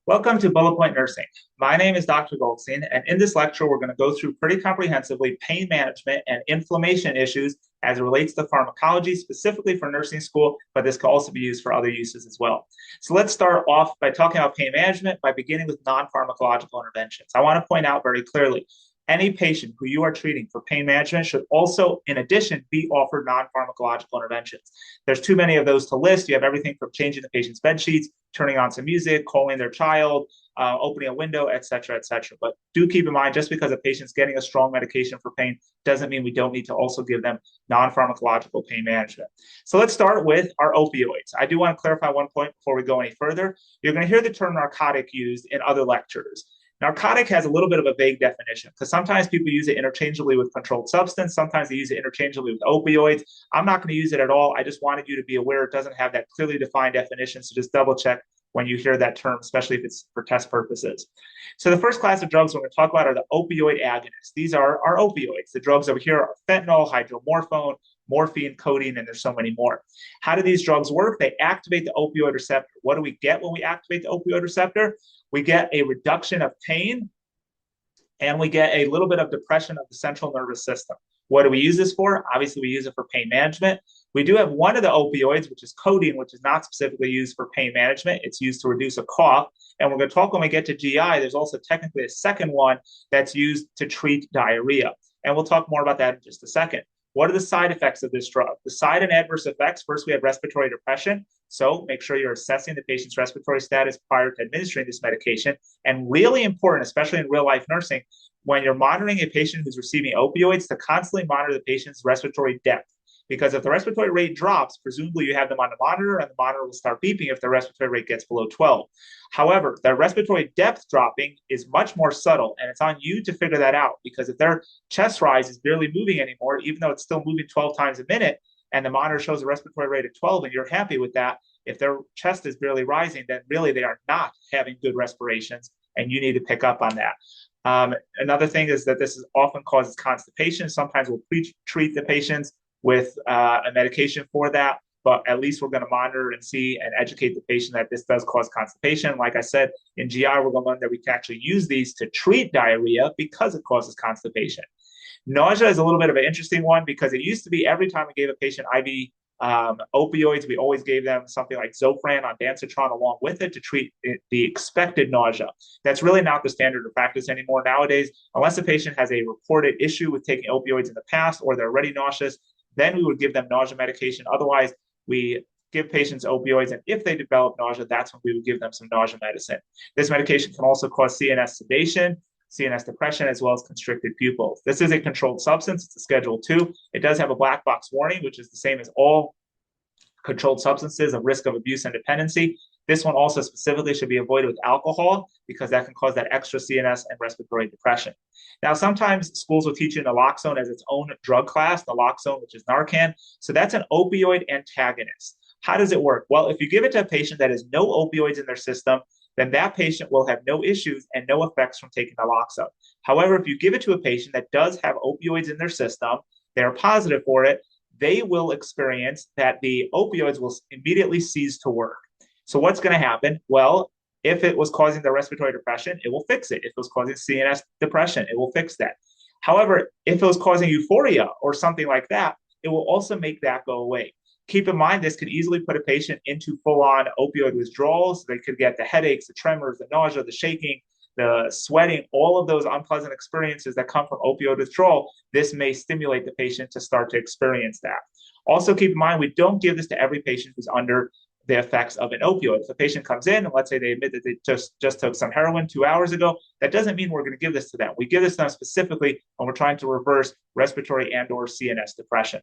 Welcome to Bullet Point Nursing. My name is Dr. Goldstein, and in this lecture, we're going to go through pretty comprehensively pain management and inflammation issues as it relates to pharmacology, specifically for nursing school, but this can also be used for other uses as well. So let's start off by talking about pain management by beginning with non-pharmacological interventions. I want to point out very clearly, any patient who you are treating for pain management should also, in addition, be offered non-pharmacological interventions. There's too many of those to list. You have everything from changing the patient's bed sheets, turning on some music, calling their child, opening a window, et cetera, et cetera. But do keep in mind, just because a patient's getting a strong medication for pain doesn't mean we don't need to also give them non-pharmacological pain management. So let's start with our opioids. I do want to clarify one point before we go any further. You're going to hear the term narcotic used in other lectures. Narcotic has a little bit of a vague definition because sometimes people use it interchangeably with controlled substance. Sometimes they use it interchangeably with opioids. I'm not going to use it at all. I just wanted you to be aware it doesn't have that clearly defined definition. So just double check when you hear that term, especially if it's for test purposes. So the first class of drugs we're going to talk about are the opioid agonists. These are our opioids. The drugs over here are fentanyl, hydromorphone, morphine, codeine, and there's so many more. How do these drugs work? They activate the opioid receptor. What do we get when we activate the opioid receptor? We get a reduction of pain, and we get a little bit of depression of the central nervous system. What do we use this for? Obviously, we use it for pain management. We do have one of the opioids, which is codeine, which is not specifically used for pain management. It's used to reduce a cough. And we're going to talk when we get to GI. There's also technically a second one that's used to treat diarrhea. And we'll talk more about that in just a second. What are the side effects of this drug? The side and adverse effects, first we have respiratory depression. So make sure you're assessing the patient's respiratory status prior to administering this medication. And really important, especially in real life nursing, when you're monitoring a patient who's receiving opioids, to constantly monitor the patient's respiratory depth. Because if the respiratory rate drops, presumably you have them on the monitor and the monitor will start beeping if the respiratory rate gets below 12. However, the respiratory depth dropping is much more subtle, and it's on you to figure that out, because if their chest rise is barely moving anymore, even though it's still moving 12 times a minute, and the monitor shows a respiratory rate of 12 and you're happy with that, if their chest is barely rising, then really they are not having good respirations, and you need to pick up on that. Another thing is that this often causes constipation. Sometimes we'll treat the patients with a medication for that, but at least we're going to monitor and see and educate the patient that this does cause constipation. Like I said, in GI, we're going to learn that we can actually use these to treat diarrhea because it causes constipation. Nausea is a little bit of an interesting one because it used to be every time we gave a patient IV opioids, we always gave them something like Zofran on Dancitron along with it to treat the expected nausea. That's really not the standard of practice anymore nowadays. Unless a patient has a reported issue with taking opioids in the past or they're already nauseous, then we would give them nausea medication. Otherwise, we give patients opioids, and if they develop nausea, that's when we would give them some nausea medicine. This medication can also cause CNS sedation, CNS depression, as well as constricted pupils. This is a controlled substance. It's a Schedule II. It does have a black box warning, which is the same as all controlled substances of risk of abuse and dependency. This one also specifically should be avoided with alcohol because that can cause that extra CNS and respiratory depression. Now, sometimes schools will teach you naloxone as its own drug class, naloxone, which is Narcan. So that's an opioid antagonist. How does it work? Well, if you give it to a patient that has no opioids in their system, then that patient will have no issues and no effects from taking naloxone. However, if you give it to a patient that does have opioids in their system, they're positive for it, they will experience that the opioids will immediately cease to work. So what's going to happen? Well, if it was causing the respiratory depression, it will fix it. If it was causing CNS depression, it will fix that. However, if it was causing euphoria or something like that, it will also make that go away. Keep in mind, this could easily put a patient into full-on opioid withdrawals. They could get the headaches, the tremors, the nausea, the shaking, the sweating, all of those unpleasant experiences that come from opioid withdrawal. This may stimulate the patient to start to experience that. Also, keep in mind, we don't give this to every patient who's under the effects of an opioid. If a patient comes in and let's say they admit that they just took some heroin 2 hours ago, that doesn't mean we're going to give this to them. We give this to them specifically when we're trying to reverse respiratory and or CNS depression.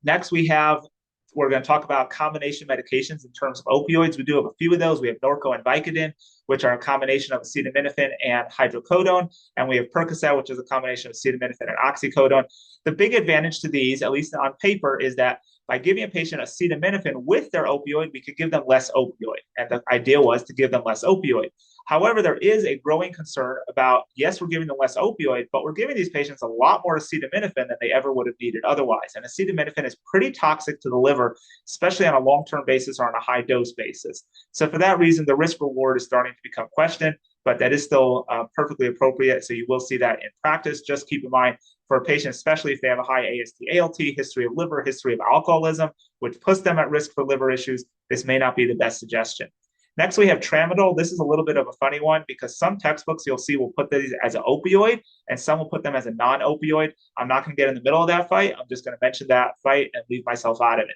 Next, we're going to talk about combination medications in terms of opioids. We do have a few of those. We have Norco and Vicodin, which are a combination of acetaminophen and hydrocodone. And we have Percocet, which is a combination of acetaminophen and oxycodone. The big advantage to these, at least on paper, is that by giving a patient acetaminophen with their opioid, we could give them less opioid. And the idea was to give them less opioid. However, there is a growing concern about, yes, we're giving them less opioid, but we're giving these patients a lot more acetaminophen than they ever would have needed otherwise. And acetaminophen is pretty toxic to the liver, especially on a long-term basis or on a high-dose basis. So for that reason, the risk-reward is starting to become questioned, but that is still perfectly appropriate. So you will see that in practice. Just keep in mind, for a patient, especially if they have a high AST/ALT, history of liver, history of alcoholism, which puts them at risk for liver issues, this may not be the best suggestion. Next, we have tramadol. This is a little bit of a funny one because some textbooks you'll see will put these as an opioid and some will put them as a non-opioid. I'm not going to get in the middle of that fight. I'm just going to mention that fight and leave myself out of it.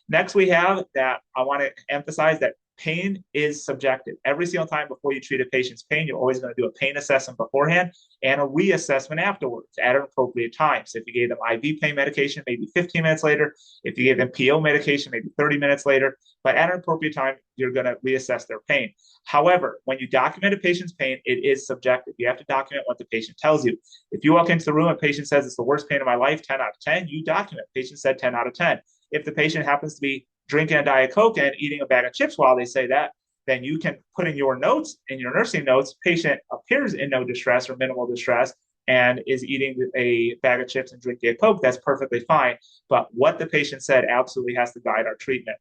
Next, we have that I want to emphasize that pain is subjective. Every single time before you treat a patient's pain, you're always going to do a pain assessment beforehand and a reassessment afterwards at an appropriate time. So if you gave them IV pain medication, maybe 15 minutes later. If you gave them PO medication, maybe 30 minutes later. But at an appropriate time, you're going to reassess their pain. However, when you document a patient's pain, it is subjective. You have to document what the patient tells you. If you walk into the room and a patient says it's the worst pain of my life, 10 out of 10, you document. Patient said 10 out of 10. If the patient happens to be drinking a Diet Coke and eating a bag of chips while they say that, then you can put in your notes, in your nursing notes, patient appears in no distress or minimal distress and is eating a bag of chips and drinking a Coke. That's perfectly fine. But what the patient said absolutely has to guide our treatment.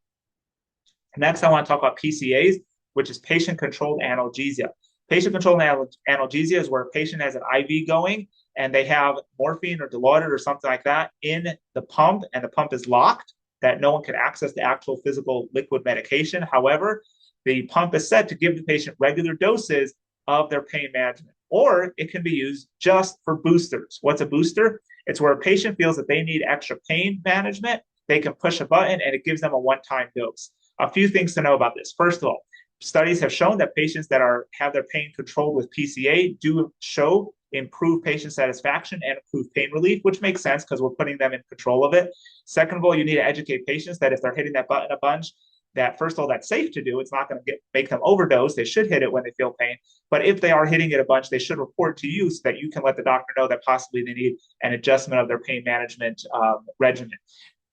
Next, I want to talk about PCAs, which is patient-controlled analgesia. Patient-controlled analgesia is where a patient has an IV going and they have morphine or Dilaudid or something like that in the pump, and the pump is locked, that no one can access the actual physical liquid medication. However, the pump is set to give the patient regular doses of their pain management, or it can be used just for boosters. What's a booster? It's where a patient feels that they need extra pain management. They can push a button and it gives them a one-time dose. A few things to know about this. First of all, studies have shown that patients that have their pain controlled with PCA do show improved patient satisfaction and improved pain relief, which makes sense because we're putting them in control of it. Second of all, you need to educate patients that if they're hitting that button a bunch, that first of all, that's safe to do. It's not going to make them overdose. They should hit it when they feel pain. But if they are hitting it a bunch, they should report to you so that you can let the doctor know that possibly they need an adjustment of their pain management regimen.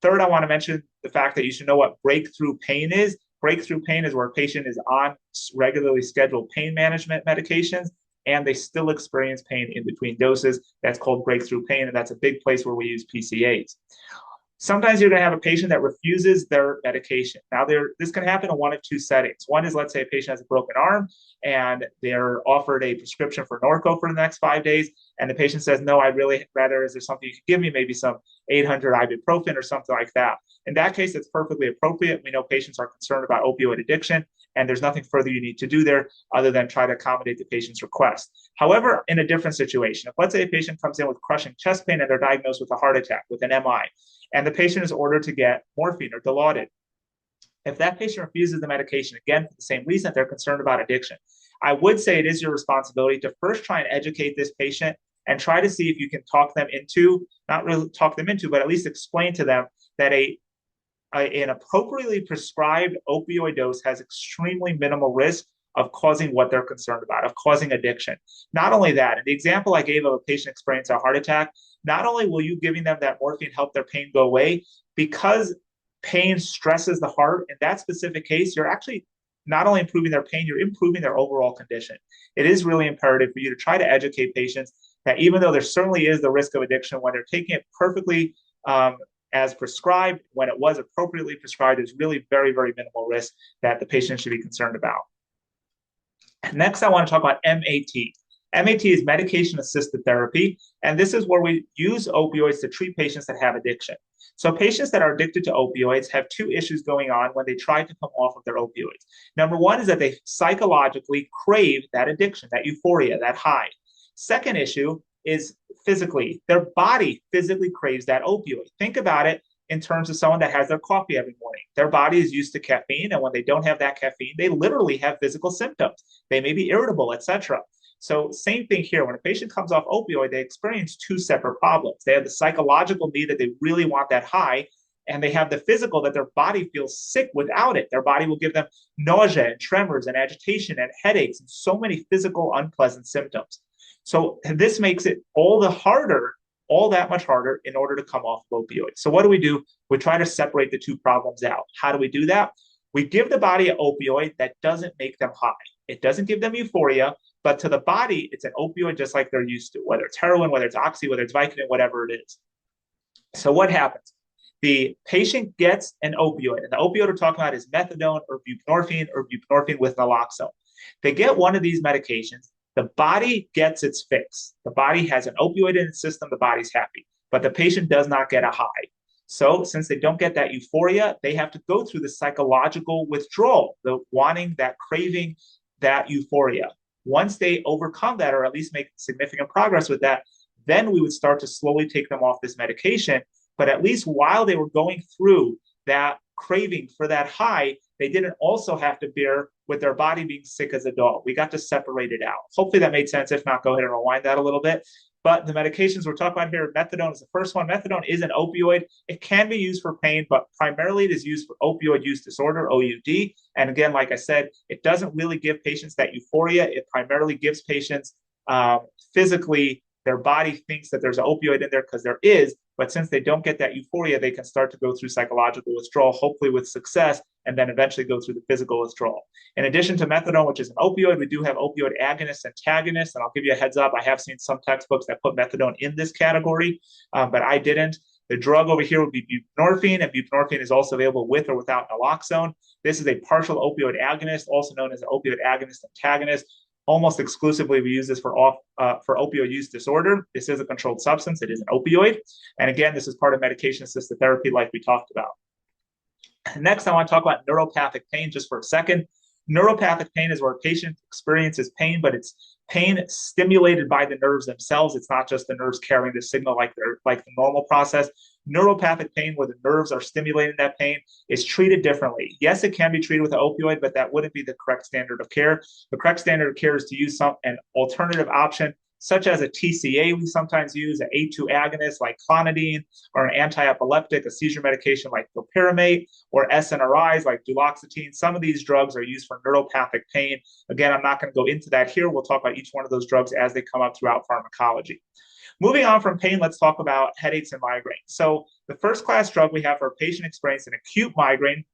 Third, I want to mention the fact that you should know what breakthrough pain is. Breakthrough pain is where a patient is on regularly scheduled pain management medications and they still experience pain in between doses. That's called breakthrough pain, and that's a big place where we use PCAs. Sometimes you're going to have a patient that refuses their medication. Now, this can happen in one of two settings. One is, let's say a patient has a broken arm and they're offered a prescription for Norco for the next 5 days, and the patient says, no, I'd really rather, is there something you could give me, maybe some 800 ibuprofen or something like that. In that case, it's perfectly appropriate. We know patients are concerned about opioid addiction, and there's nothing further you need to do there other than try to accommodate the patient's request. However, in a different situation, if let's say a patient comes in with crushing chest pain and they're diagnosed with a heart attack, with an MI, and the patient is ordered to get morphine or Dilaudid, if that patient refuses the medication, again, for the same reason, they're concerned about addiction, I would say it is your responsibility to first try and educate this patient and try to see if you can talk them into, not really talk them into, but at least explain to them that an appropriately prescribed opioid dose has extremely minimal risk of causing what they're concerned about, of causing addiction. Not only that, in the example I gave of a patient experiencing a heart attack, not only will you giving them that morphine help their pain go away, because pain stresses the heart, in that specific case, you're actually not only improving their pain, you're improving their overall condition. It is really imperative for you to try to educate patients that even though there certainly is the risk of addiction, when they're taking it perfectly as prescribed, when it was appropriately prescribed, there's really very, very minimal risk that the patient should be concerned about. Next, I want to talk about MAT. MAT is medication-assisted therapy, and this is where we use opioids to treat patients that have addiction. So patients that are addicted to opioids have two issues going on when they try to come off of their opioids. Number one is that they psychologically crave that addiction, that euphoria, that high. Second issue is physically. Their body physically craves that opioid. Think about it in terms of someone that has their coffee every morning. Their body is used to caffeine, and when they don't have that caffeine, they literally have physical symptoms. They may be irritable, etc. So same thing here. When a patient comes off opioid, they experience two separate problems. They have the psychological need that they really want that high, and they have the physical that their body feels sick without it. Their body will give them nausea and tremors and agitation and headaches and so many physical unpleasant symptoms. So this makes it all that much harder in order to come off of opioids. So what do? We try to separate the two problems out. How do we do that? We give the body an opioid that doesn't make them high. It doesn't give them euphoria, but to the body, it's an opioid just like they're used to, whether it's heroin, whether it's oxy, whether it's Vicodin, whatever it is. So what happens? The patient gets an opioid, and the opioid we're talking about is methadone or buprenorphine with naloxone. They get one of these medications. The body gets its fix. The body has an opioid in its system. The body's happy, but the patient does not get a high. So since they don't get that euphoria, they have to go through the psychological withdrawal, the wanting, that craving, that euphoria. Once they overcome that, or at least make significant progress with that, then we would start to slowly take them off this medication. But at least while they were going through that craving for that high, they didn't also have to bear with their body being sick as a dog. We got to separate it out. Hopefully that made sense. If not, go ahead and rewind that a little bit. But the medications we're talking about here, methadone is the first one. Methadone is an opioid. It can be used for pain, but primarily it is used for opioid use disorder, OUD. And again, like I said, it doesn't really give patients that euphoria. It primarily gives patients physically, their body thinks that there's an opioid in there because there is, but since they don't get that euphoria, they can start to go through psychological withdrawal, hopefully with success, and then eventually go through the physical withdrawal. In addition to methadone, which is an opioid, we do have opioid agonists, antagonists, and I'll give you a heads up. I have seen some textbooks that put methadone in this category, but I didn't. The drug over here would be buprenorphine, and buprenorphine is also available with or without naloxone. This is a partial opioid agonist, also known as an opioid agonist antagonist. Almost exclusively, we use this for opioid use disorder. This is a controlled substance. It is an opioid. And again, this is part of medication-assisted therapy like we talked about. Next, I want to talk about neuropathic pain just for a second. Neuropathic pain is where a patient experiences pain, but it's pain stimulated by the nerves themselves. It's not just the nerves carrying the signal like the normal process. Neuropathic pain, where the nerves are stimulating that pain, is treated differently. Yes, it can be treated with an opioid, but that wouldn't be the correct standard of care. The correct standard of care is to use an alternative option, such as a TCA we sometimes use, an A2 agonist like clonidine, or an anti-epileptic, a seizure medication like topiramate, or SNRIs like duloxetine. Some of these drugs are used for neuropathic pain. Again, I'm not going to go into that here. We'll talk about each one of those drugs as they come up throughout pharmacology. Moving on from pain, let's talk about headaches and migraine. So the first class drug we have for a patient experiencing acute migraine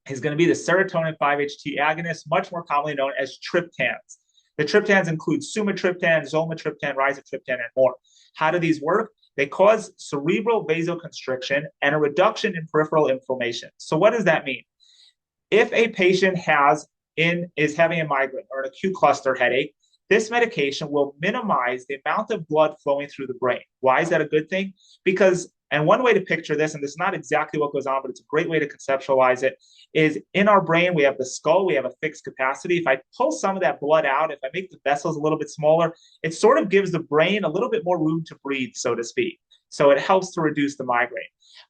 is going to be the serotonin 5-HT agonist, much more commonly known as triptans. The triptans include sumatriptan, zolmitriptan, rizatriptan, and more. How do these work? They cause cerebral vasoconstriction and a reduction in peripheral inflammation. So what does that mean? If a patient is having a migraine or an acute cluster headache, this medication will minimize the amount of blood flowing through the brain. Why is that a good thing? Because, and one way to picture this, and this is not exactly what goes on, but it's a great way to conceptualize it, is in our brain, we have the skull, we have a fixed capacity. If I pull some of that blood out, if I make the vessels a little bit smaller, it sort of gives the brain a little bit more room to breathe, so to speak. So it helps to reduce the migraine.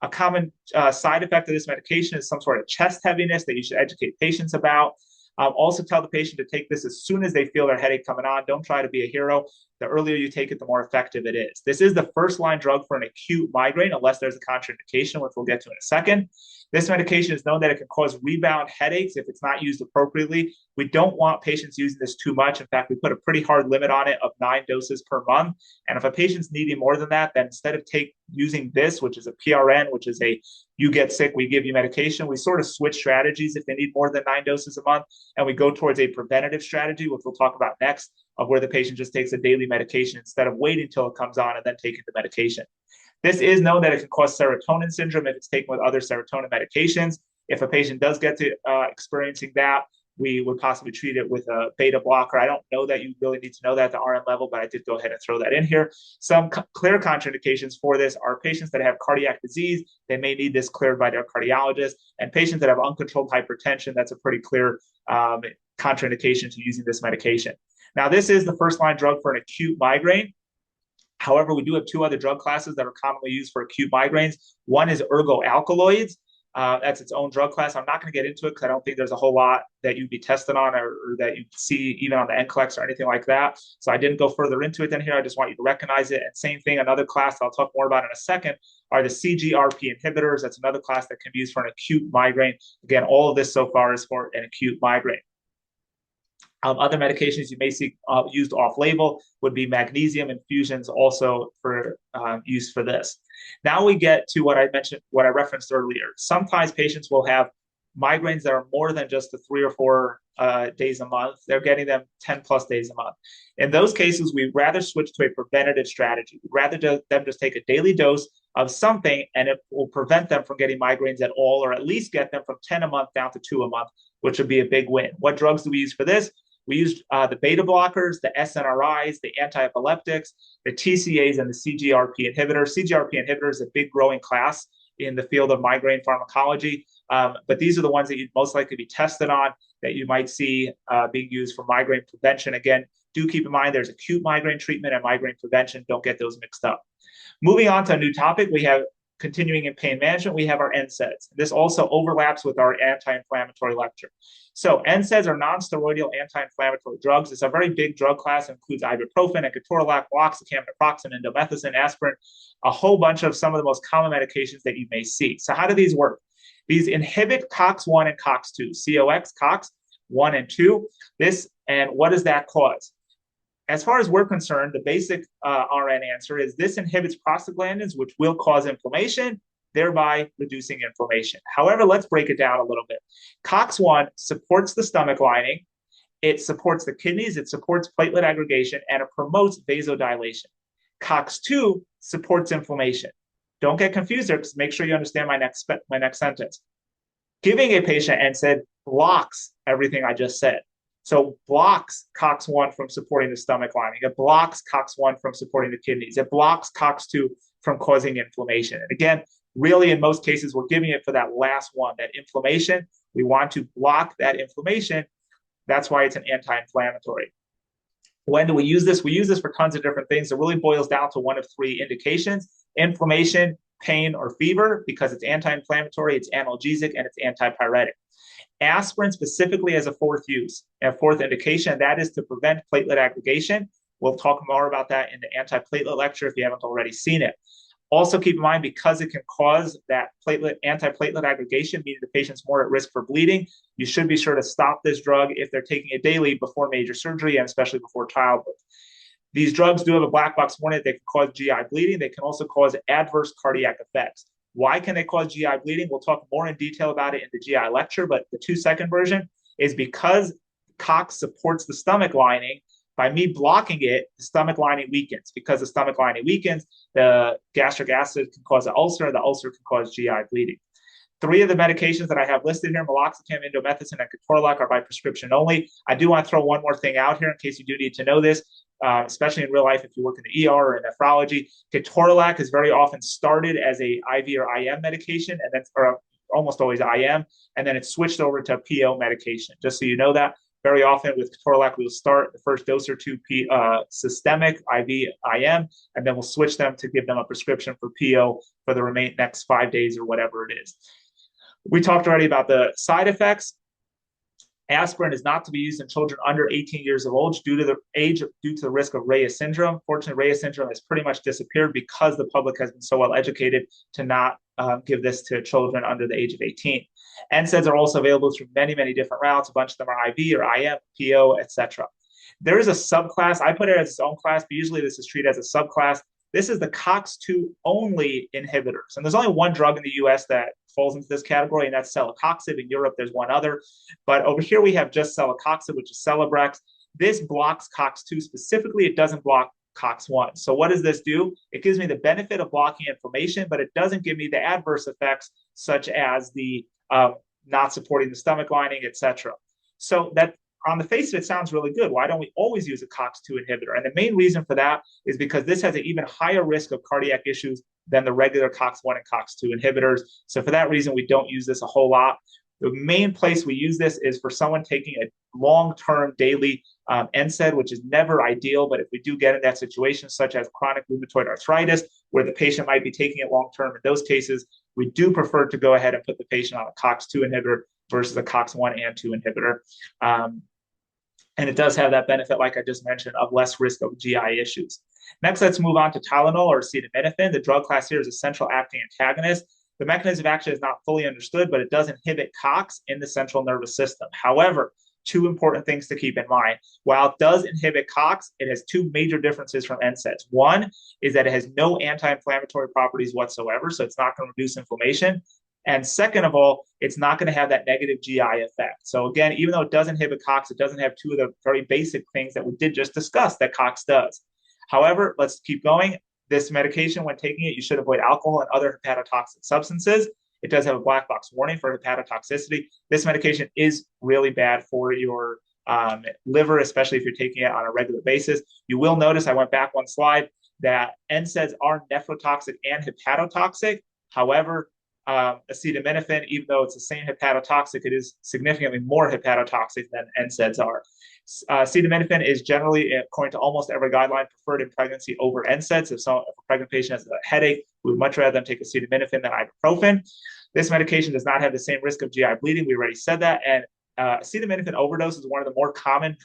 A common side effect of this medication is some sort of chest heaviness that you should educate patients about. Also tell the patient to take this as soon as they feel their headache coming on. Don't try to be a hero. The earlier you take it, the more effective it is. This is the first line drug for an acute migraine, unless there's a contraindication, which we'll get to in a second. This medication is known that it can cause rebound headaches if it's not used appropriately. We don't want patients using this too much. In fact, we put a pretty hard limit on it of 9 doses per month. And if a patient's needing more than that, then instead of using this, which is a PRN, which is you get sick, we give you medication, we sort of switch strategies if they need more than 9 doses a month. And we go towards a preventative strategy, which we'll talk about next, of where the patient just takes a daily medication instead of waiting until it comes on and then taking the medication. This is known that it can cause serotonin syndrome if it's taken with other serotonin medications. If a patient does get to experiencing that, we would possibly treat it with a beta blocker. I don't know that you really need to know that at the RN level, but I did go ahead and throw that in here. Some clear contraindications for this are patients that have cardiac disease. They may need this cleared by their cardiologist. And patients that have uncontrolled hypertension, that's a pretty clear contraindication to using this medication. Now, this is the first line drug for an acute migraine. However, we do have 2 other drug classes that are commonly used for acute migraines. One is ergoalkaloids. That's its own drug class. I'm not going to get into it because I don't think there's a whole lot that you'd be tested on or that you see even on the NCLEX or anything like that. So I didn't go further into it than here. I just want you to recognize it. And same thing, another class I'll talk more about in a second are the CGRP inhibitors. That's another class that can be used for an acute migraine. Again, all of this so far is for an acute migraine. Other medications you may see used off-label would be magnesium infusions, also for use for this. Now we get to what I mentioned, what I referenced earlier. Sometimes patients will have migraines that are more than just the 3 or 4 days a month. They're getting them 10 plus days a month. In those cases, we'd rather switch to a preventative strategy. We'd rather them just take a daily dose of something, and it will prevent them from getting migraines at all, or at least get them from 10 a month down to 2 a month, which would be a big win. What drugs do we use for this? We use the beta blockers, the SNRIs, the anti-epileptics, the TCAs, and the CGRP inhibitors. CGRP inhibitors is a big growing class in the field of migraine pharmacology. But these are the ones that you'd most likely be tested on, that you might see being used for migraine prevention. Again, do keep in mind there's acute migraine treatment and migraine prevention. Don't get those mixed up. Moving on to a new topic, we have continuing in pain management, we have our NSAIDs. This also overlaps with our anti-inflammatory lecture. So NSAIDs are non-steroidal anti-inflammatory drugs. It's a very big drug class. It includes ibuprofen and ketorolac, meloxicam, naproxen, indomethacin, aspirin, a whole bunch of some of the most common medications that you may see. So how do these work? These inhibit COX-1 and COX-2, COX-1 and 2. And what does that cause? As far as we're concerned, the basic RN answer is this inhibits prostaglandins, which will cause inflammation, thereby reducing inflammation. However, let's break it down a little bit. COX-1 supports the stomach lining, it supports the kidneys, it supports platelet aggregation, and it promotes vasodilation. COX-2 supports inflammation. Don't get confused there, because make sure you understand my next sentence. Giving a patient NSAID blocks everything I just said. So blocks COX-1 from supporting the stomach lining. It blocks COX-1 from supporting the kidneys. It blocks COX-2 from causing inflammation. And again, really in most cases, we're giving it for that last one, that inflammation. We want to block that inflammation. That's why it's an anti-inflammatory. When do we use this? We use this for tons of different things. It really boils down to one of 3 indications: inflammation, pain, or fever, because it's anti-inflammatory, it's analgesic, and it's antipyretic. Aspirin specifically as a fourth indication, that is to prevent platelet aggregation. We'll talk more about that in the antiplatelet lecture if you haven't already seen it. Also keep in mind, because it can cause that antiplatelet aggregation, meaning the patient's more at risk for bleeding, you should be sure to stop this drug if they're taking it daily before major surgery, and especially before childbirth. These drugs do have a black box warning. They can cause GI bleeding. They can also cause adverse cardiac effects. Why can they cause GI bleeding? We'll talk more in detail about it in the GI lecture, but the 2-second version is because COX supports the stomach lining. By me blocking it, the stomach lining weakens. Because the stomach lining weakens, the gastric acid can cause an ulcer. The ulcer can cause GI bleeding. 3 of the medications that I have listed here, meloxicam, indomethacin, and ketorolac, are by prescription only. I do want to throw one more thing out here in case you do need to know this. Especially in real life, if you work in the ER or in nephrology, ketorolac is very often started as a IV or IM medication, and then, or almost always IM, and then it's switched over to PO medication. Just so you know that, very often with ketorolac, we'll start the first dose or 2 systemic IV IM, and then we'll switch them to give them a prescription for PO for the next 5 days or whatever it is. We talked already about the side effects. Aspirin is not to be used in children under 18 years of age due to the risk of Reyes syndrome. Fortunately, Reyes syndrome has pretty much disappeared because the public has been so well educated to not give this to children under the age of 18. NSAIDs are also available through many, many different routes. A bunch of them are IV or IM, PO, etc. There is a subclass. I put it as its own class, but usually this is treated as a subclass. This is the COX-2 only inhibitors. And there's only one drug in the US that falls into this category, and that's celecoxib. In Europe, there's one other. But over here, we have just celecoxib, which is Celebrex. This blocks COX-2 specifically. It doesn't block COX-1. So what does this do? It gives me the benefit of blocking inflammation, but it doesn't give me the adverse effects, such as the not supporting the stomach lining, etc. So that on the face of it sounds really good. Why don't we always use a COX-2 inhibitor? And the main reason for that is because this has an even higher risk of cardiac issues than the regular COX-1 and COX-2 inhibitors. So for that reason, we don't use this a whole lot. The main place we use this is for someone taking a long-term daily NSAID, which is never ideal. But if we do get in that situation, such as chronic rheumatoid arthritis, where the patient might be taking it long-term, in those cases, we do prefer to go ahead and put the patient on a COX-2 inhibitor versus a COX-1 and 2 inhibitor. And it does have that benefit, like I just mentioned, of less risk of GI issues. Next, let's move on to Tylenol or acetaminophen. The drug class here is a central acting antagonist. The mechanism of action is not fully understood, but it does inhibit COX in the central nervous system. However, 2 important things to keep in mind. While it does inhibit COX, it has 2 major differences from NSAIDs. One is that it has no anti-inflammatory properties whatsoever, so it's not going to reduce inflammation. And second of all, it's not going to have that negative GI effect. So again, even though it does inhibit COX, it doesn't have two of the very basic things that we did just discuss that COX does. However, let's keep going. This medication, when taking it, you should avoid alcohol and other hepatotoxic substances. It does have a black box warning for hepatotoxicity. This medication is really bad for your liver, especially if you're taking it on a regular basis. You will notice, I went back one slide, that NSAIDs are nephrotoxic and hepatotoxic. However, acetaminophen, even though it's the same hepatotoxic, it is significantly more hepatotoxic than NSAIDs are. Acetaminophen is generally, according to almost every guideline, preferred in pregnancy over NSAIDs. If a pregnant patient has a headache, we would much rather them take acetaminophen than ibuprofen. This medication does not have the same risk of GI bleeding. We already said that. And acetaminophen overdose is one of the more common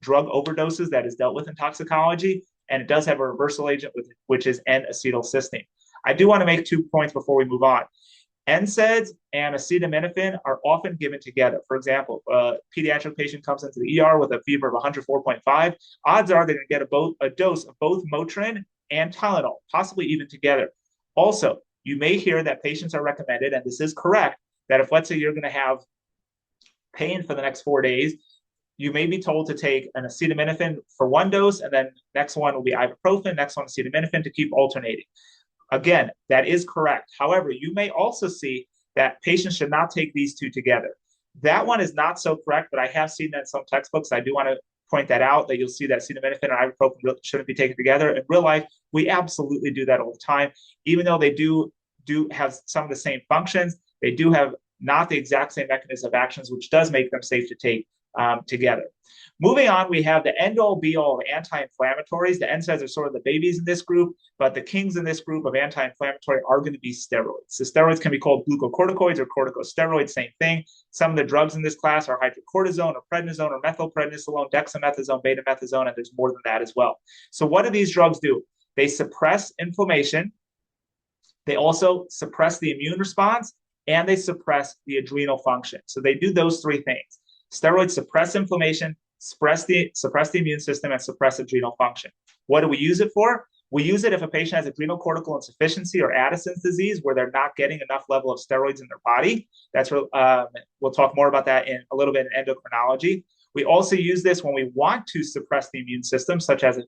drug overdoses that is dealt with in toxicology. And it does have a reversal agent, which is N-acetylcysteine. I do want to make 2 points before we move on. NSAIDs and acetaminophen are often given together. For example, a pediatric patient comes into the ER with a fever of 104.5. Odds are they're going to get a dose of both Motrin and Tylenol, possibly even together. Also, you may hear that patients are recommended, and this is correct, that if, let's say, you're going to have pain for the next 4 days, you may be told to take an acetaminophen for one dose, and then next one will be ibuprofen, next one acetaminophen, to keep alternating. Again, that is correct. However, you may also see that patients should not take these two together. That one is not so correct, but I have seen that in some textbooks. I do want to point that out, that you'll see that acetaminophen and ibuprofen shouldn't be taken together. In real life, we absolutely do that all the time. Even though they do have some of the same functions, they do have not the exact same mechanism of actions, which does make them safe to take together. Moving on, we have the end-all be-all of anti-inflammatories. The NSAIDs are sort of the babies in this group, but the kings in this group of anti-inflammatory are going to be steroids. The steroids can be called glucocorticoids or corticosteroids, same thing. Some of the drugs in this class are hydrocortisone or prednisone or methylprednisolone, dexamethasone, betamethasone, and there's more than that as well. So what do these drugs do? They suppress inflammation. They also suppress the immune response, and they suppress the adrenal function. So they do those three things. Steroids suppress inflammation, suppress the immune system, and suppress adrenal function. What do we use it for? We use it if a patient has adrenal cortical insufficiency or Addison's disease, where they're not getting enough level of steroids in their body. That's where, we'll talk more about that in a little bit in endocrinology. We also use this when we want to suppress the immune system, such as,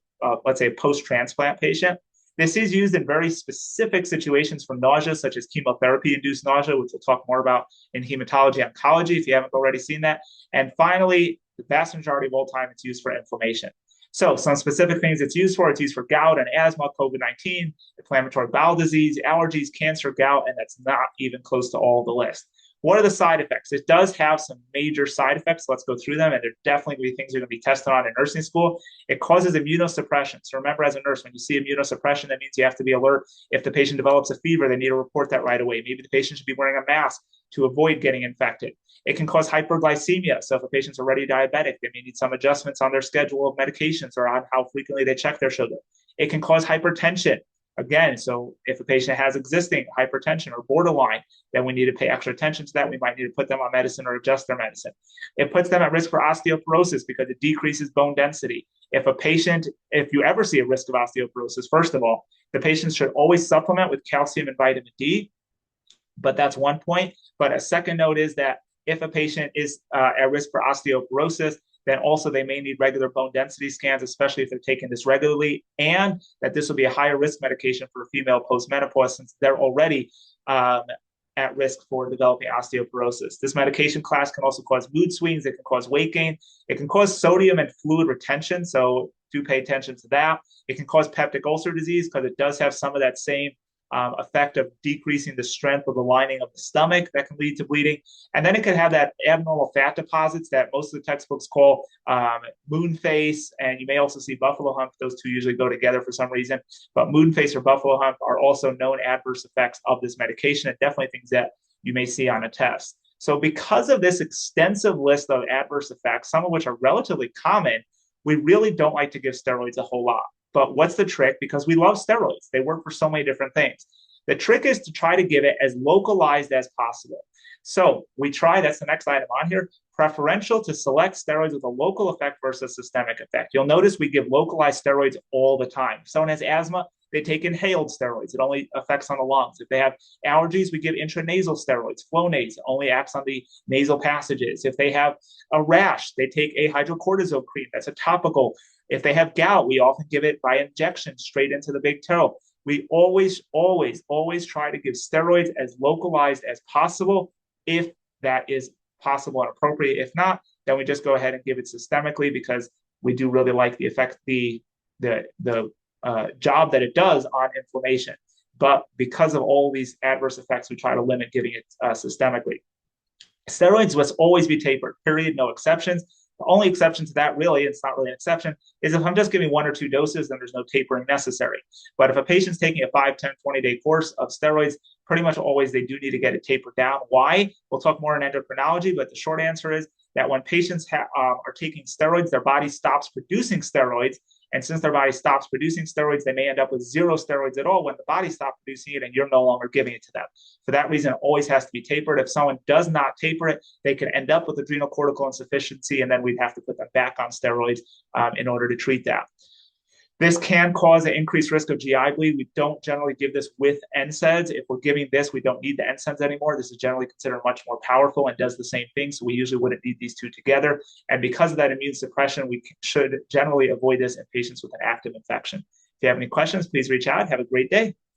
let's say, a post-transplant patient. This is used in very specific situations for nausea, such as chemotherapy-induced nausea, which we'll talk more about in hematology oncology if you haven't already seen that. And finally, the vast majority of all time, it's used for inflammation. So some specific things it's used for gout and asthma, COVID-19, inflammatory bowel disease, allergies, cancer, gout, and that's not even close to all the list. What are the side effects? It does have some major side effects. Let's go through them, and they're definitely going to be things you're going to be tested on in nursing school. It causes immunosuppression. So remember, as a nurse, when you see immunosuppression, that means you have to be alert. If the patient develops a fever, they need to report that right away. Maybe the patient should be wearing a mask to avoid getting infected. It can cause hyperglycemia. So if a patient's already diabetic, they may need some adjustments on their schedule of medications or on how frequently they check their sugar. It can cause hypertension. Again, so if a patient has existing hypertension or borderline, then we need to pay extra attention to that. We might need to put them on medicine or adjust their medicine. It puts them at risk for osteoporosis because it decreases bone density. If you ever see a risk of osteoporosis, first of all, the patient should always supplement with calcium and vitamin D, but that's one point. But a second note is that if a patient is at risk for osteoporosis, then also they may need regular bone density scans, especially if they're taking this regularly, and that this will be a higher risk medication for a female post-menopause since they're already at risk for developing osteoporosis. This medication class can also cause mood swings. It can cause weight gain. It can cause sodium and fluid retention, so do pay attention to that. It can cause peptic ulcer disease because it does have some of that same effect of decreasing the strength of the lining of the stomach that can lead to bleeding. And then it can have that abnormal fat deposits that most of the textbooks call moon face. And you may also see buffalo hump. Those two usually go together for some reason. But moon face or buffalo hump are also known adverse effects of this medication, and definitely things that you may see on a test. So because of this extensive list of adverse effects, some of which are relatively common, we really don't like to give steroids a whole lot. But what's the trick? Because we love steroids. They work for so many different things. The trick is to try to give it as localized as possible. So we try, that's the next item on here, preferential to select steroids with a local effect versus systemic effect. You'll notice we give localized steroids all the time. If someone has asthma, they take inhaled steroids. It only affects on the lungs. If they have allergies, we give intranasal steroids. Flonase only acts on the nasal passages. If they have a rash, they take a hydrocortisone cream. That's a topical. If they have gout, we often give it by injection straight into the big toe. We always, always, always try to give steroids as localized as possible if that is possible and appropriate. If not, then we just go ahead and give it systemically because we do really like the effect, the job that it does on inflammation. But because of all these adverse effects, we try to limit giving it systemically. Steroids must always be tapered, period, no exceptions. The only exception to that, really, it's not really an exception, is if I'm just giving 1 or 2 doses, then there's no tapering necessary. But if a patient's taking a 5, 10, 20-day course of steroids, pretty much always they do need to get it tapered down. Why? We'll talk more in endocrinology, but the short answer is that when patients are taking steroids, their body stops producing steroids. And since their body stops producing steroids, they may end up with 0 steroids at all when the body stops producing it and you're no longer giving it to them. For that reason, it always has to be tapered. If someone does not taper it, they can end up with adrenal cortical insufficiency, and then we'd have to put them back on steroids in order to treat that. This can cause an increased risk of GI bleed. We don't generally give this with NSAIDs. If we're giving this, we don't need the NSAIDs anymore. This is generally considered much more powerful and does the same thing. So we usually wouldn't need these two together. And because of that immune suppression, we should generally avoid this in patients with an active infection. If you have any questions, please reach out. Have a great day.